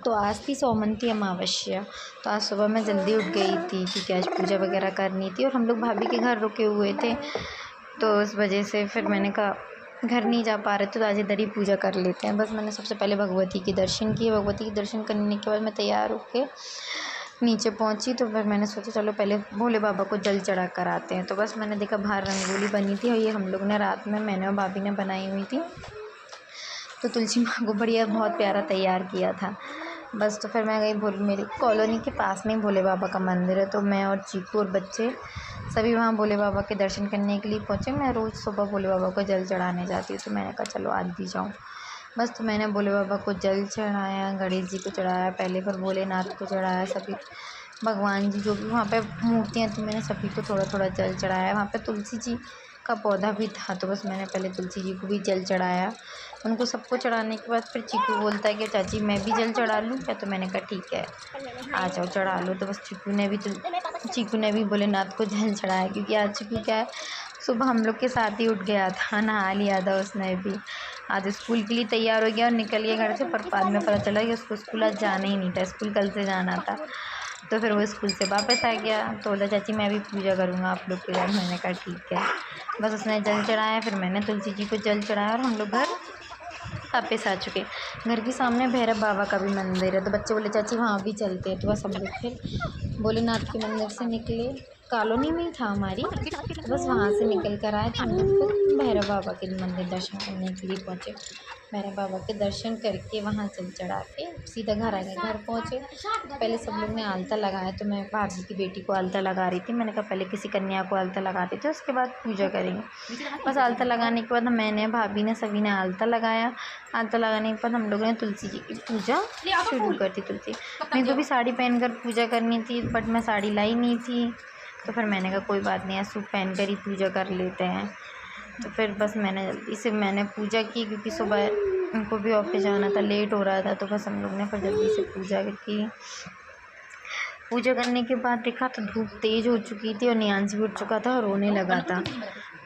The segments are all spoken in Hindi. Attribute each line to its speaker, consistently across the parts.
Speaker 1: तो आज थी सौमंती अमावस्या। तो आज सुबह मैं जल्दी उठ गई थी क्योंकि आज पूजा वगैरह करनी थी और हम लोग भाभी के घर रुके हुए थे, तो उस वजह से फिर मैंने कहा घर नहीं जा पा रहे थे तो आज इधर ही पूजा कर लेते हैं। बस मैंने सबसे पहले भगवती के दर्शन किए। भगवती के दर्शन करने के बाद मैं तैयार होकर नीचे पहुंची, तो फिर मैंने सोचा चलो पहले भोले बाबा को जल चढ़ा कर आते हैं। तो बस मैंने देखा बाहर रंगोली बनी थी और ये हम लोग ने रात में मैंने और भाभी ने बनाई हुई थी, तो तुलसी माँ को बढ़िया बहुत प्यारा तैयार किया था। बस तो फिर मैं गई, मेरी कॉलोनी के पास में ही भोले बाबा का मंदिर है, तो मैं और चीकू और बच्चे सभी वहाँ भोले बाबा के दर्शन करने के लिए पहुँचे। मैं रोज़ सुबह भोले बाबा को जल चढ़ाने जाती हूँ, तो मैंने कहा चलो आज भी जाऊँ। बस तो मैंने भोले बाबा को जल चढ़ाया, गणेश जी को चढ़ाया, पहले फिर भोलेनाथ को चढ़ाया, सभी भगवान जी जो भी वहाँ पे मूर्तियाँ थी मैंने सभी को थोड़ा थोड़ा जल चढ़ाया। वहाँ पे तुलसी जी का पौधा भी था, तो बस मैंने पहले तुलसी जी को भी जल चढ़ाया। उनको सबको चढ़ाने के बाद फिर चीकू बोलता है कि चाची मैं भी जल चढ़ा लूँ क्या, तो मैंने कहा ठीक है आ जाओ चढ़ा लो। तो बस चीकू ने भी भोलेनाथ को जल चढ़ाया, क्योंकि आज चीकू क्या है सुबह हम लोग के साथ ही उठ गया था, नहा लिया था उसने भी। आज स्कूल के लिए तैयार हो गया और निकल गया घर से, पर बाद में पता चला कि उसको स्कूल आज जाना ही नहीं था, स्कूल कल से जाना था। तो फिर वो स्कूल से वापस आ गया, तो बोला चाची मैं भी पूजा करूँगा आप लोग के घर। मैंने कहा ठीक है। बस उसने जल चढ़ाया, फिर मैंने तुलसी जी को जल चढ़ाया और हम लोग घर वापस आ चुके। घर के सामने भैरव बाबा का भी मंदिर है, तो बच्चे बोले चाची वहाँ भी चलते हैं। तो बस हम लोग फिर भोलेनाथ के मंदिर से निकले, कॉलोनी में ही था हमारी, तो बस वहाँ से निकल कर आए, तो हम लोग फिर भैरव बाबा के मंदिर दर्शन करने के लिए पहुँचे। भैरव बाबा के दर्शन करके वहाँ जल चढ़ा के सीधा घर आ गए। घर पहुँचे पहले सब लोग ने आलता लगाया, तो मैं भाभी की बेटी को आलता लगा रही थी। मैंने कहा पहले किसी कन्या को आलता लगा देते, उसके बाद पूजा करेंगे। बस आलता लगाने के बाद मैंने भाभी ने सभी ने आलता लगाया। आलता लगाने के बाद हम लोगों ने तुलसी जी की पूजा शुरू कर दी। तुलसी मेरे को भी साड़ी पहनकर पूजा करनी थी, बट मैं साड़ी लाई नहीं थी, तो फिर मैंने कहा कोई बात नहीं, सूट पहन कर ही पूजा कर लेते हैं। तो फिर बस मैंने जल्दी से पूजा की, क्योंकि सुबह उनको भी ऑफिस जाना था, लेट हो रहा था। तो बस हम लोग ने फिर जल्दी से पूजा की। पूजा करने के बाद देखा तो धूप तेज़ हो चुकी थी और नियांश भी उठ चुका था और रोने लगा था।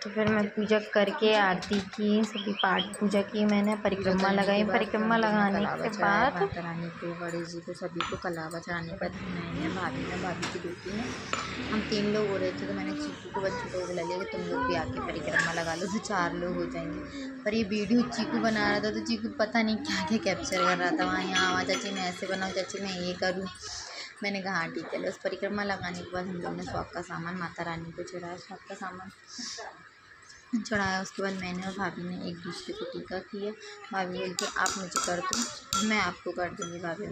Speaker 1: तो फिर मैं पूजा करके आरती की, सभी पाठ पूजा की, मैंने परिक्रमा लगाई। परिक्रमा लगाने के बाद
Speaker 2: माता रानी को, गणेश जी को, सभी को कलावा चढ़ाने पर मैंने भाभी की बेटी ने, हम 3 लोग हो रहे थे, तो मैंने चीकू को बच्चों को बुला लिया कि तुम लोग भी आके परिक्रमा लगा लो, तो 4 लोग हो जाएंगे। पर ये वीडियो चीकू बना रहा था, तो चीकू पता नहीं क्या क्या कैप्चर कर रहा था वहाँ यहाँ चाची मैं ऐसे बनाऊँ, चाची मैं ये करूँ। मैंने कहा हाँ ठीक है। बस परिक्रमा लगाने के बाद हम लोग ने स्वाग का सामान माता रानी को चढ़ाया, स्वाग का सामान चढ़ाया। उसके बाद मैंने और भाभी ने एक दूसरे को टीका किया। भाभी बोल के आप मुझे कर दो, मैं आपको कर दूँगी। भाभी